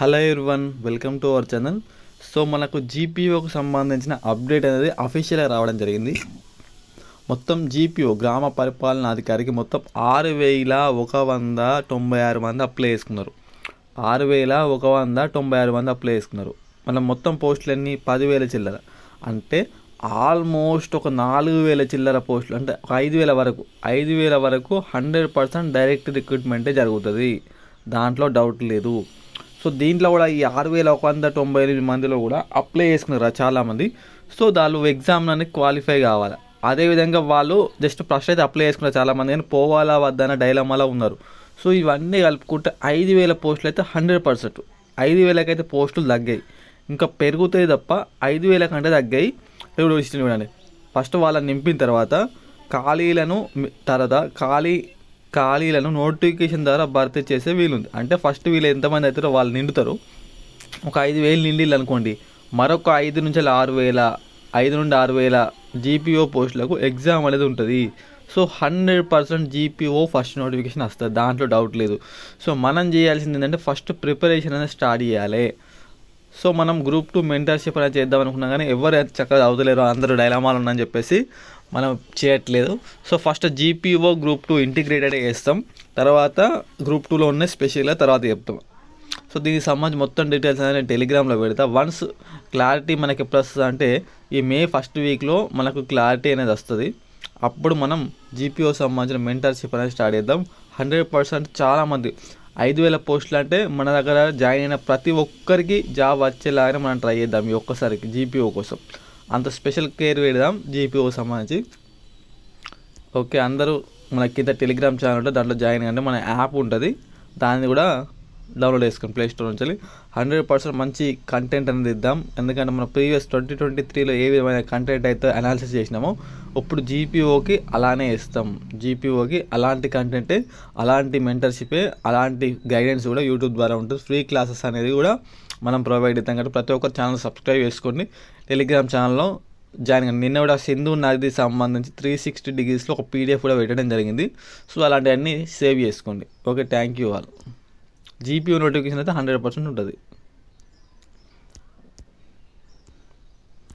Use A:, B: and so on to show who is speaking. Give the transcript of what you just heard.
A: Hello everyone, welcome to our channel. So మనకు జీపీఓకి సంబంధించిన update అనేది అఫీషియల్గా రావడం జరిగింది. మొత్తం జీపీఓ గ్రామ పరిపాలన అధికారికి మొత్తం 6,196 మంది అప్లై చేసుకున్నారు. 6,196 మంది అప్లై చేసుకున్నారు. మనం మొత్తం పోస్టులన్నీ 10,000 చిల్లర, అంటే ఆల్మోస్ట్ ఒక 4,000 చిల్లర పోస్టులు, అంటే 5,000 వరకు 100% డైరెక్ట్ రిక్రూట్మెంటే జరుగుతుంది. దాంట్లో డౌట్ లేదు. సో దీంట్లో కూడా ఈ 6,198 మందిలో కూడా అప్లై చేసుకున్నారు చాలామంది. సో వాళ్ళు ఎగ్జామ్ అనేది క్వాలిఫై కావాలి. అదేవిధంగా వాళ్ళు జస్ట్ ఫస్ట్ అయితే అప్లై చేసుకున్నారు చాలామంది, కానీ పోవాలా వద్దన్న డైలమాలో ఉన్నారు. సో ఇవన్నీ కలుపుకుంటే 5,000 పోస్టులు అయితే 100%, 5,000 అయితే పోస్టులు తగ్గాయి. ఇంకా పెరుగుతాయి తప్ప 5,000 కంటే తగ్గాయి. ఇప్పుడు చూడండి, ఫస్ట్ వాళ్ళని నింపిన తర్వాత ఖాళీలను నోటిఫికేషన్ ద్వారా భర్తీ చేసే వీలుంది. అంటే ఫస్ట్ వీళ్ళు ఎంతమంది అవుతారో వాళ్ళు నిండుతారు. ఒక 5,000 నిండిళ్ళు అనుకోండి, మరొక 5 నుంచి 6,000 జీపీఓ పోస్టులకు ఎగ్జామ్ అనేది ఉంటుంది. సో 100% జీపీఓ ఫస్ట్ నోటిఫికేషన్ వస్తుంది, దాంట్లో డౌట్ లేదు. సో మనం చేయాల్సింది ఏంటంటే ఫస్ట్ ప్రిపరేషన్ అనేది స్టార్ట్ చేయాలి. సో మనం గ్రూప్ 2 మెంటర్షిప్ అనేది చేద్దాం అనుకున్నాం, కానీ ఎవరు చక్కగా అవుతలేరు, అందరూ డైలామాలు ఉన్నాయని చెప్పేసి మనం చేయట్లేదు. So first GPO group 2 integrated చేస్తాం, తర్వాత గ్రూప్ 2లో ఉన్న స్పెషల్గా తర్వాత చెప్తాం. సో దీనికి సంబంధించి మొత్తం డీటెయిల్స్ అనేది నేను టెలిగ్రామ్లో పెడతా. వన్స్ క్లారిటీ మనకి ఎప్పుడు వస్తుంది అంటే ఈ మే ఫస్ట్ వీక్లో మనకు క్లారిటీ అనేది వస్తుంది. అప్పుడు మనం జీపీఓ సంబంధించిన మెంటర్షిప్ అనేది స్టార్ట్ చేద్దాం. 100% చాలామంది 5,000 పోస్టులు అంటే మన దగ్గర జాయిన్ అయిన ప్రతి ఒక్కరికి జాబ్ వచ్చేలాగానే మనం ట్రై చేద్దాం. ఈ ఒక్కసారికి జీపీఓ కోసం అంత స్పెషల్ కేర్ పెడదాం జీపీఓ సంబంధించి. ఓకే, అందరూ మన కింద టెలిగ్రామ్ ఛానల్ ఉంటుంది, దాంట్లో జాయిన్ అంటే మన యాప్ ఉంటుంది, దాన్ని కూడా డౌన్లోడ్ చేసుకుని ప్లే స్టోర్ నుంచి 100% మంచి కంటెంట్ అనేది ఇద్దాం. ఎందుకంటే మన ప్రీవియస్ 2023లో ఏ విధమైన కంటెంట్ అయితే అనాలిసిస్ చేసినామో ఇప్పుడు జీపీఓకి అలానే ఇస్తాం. జీపీఓకి అలాంటి కంటెంటే, అలాంటి మెంటర్షిపే, అలాంటి గైడెన్స్ కూడా యూట్యూబ్ ద్వారా ఉంటుంది. ఫ్రీ క్లాసెస్ అనేది కూడా మనం ప్రొవైడ్ చేద్దాం. కాబట్టి ప్రతి ఒక్కరు ఛానల్ సబ్స్క్రైబ్ చేసుకోండి, టెలిగ్రామ్ ఛానల్లో జాయిన్ కండి. నిన్న కూడా సింధు నది సంబంధించి 360 degreesలో ఒక పీడిఎఫ్ కూడా పెట్టడం జరిగింది. సో అలాంటివన్నీ సేవ్ చేసుకోండి. Okay, thank you all. GPO notification అయితే 100% ఉంటుంది.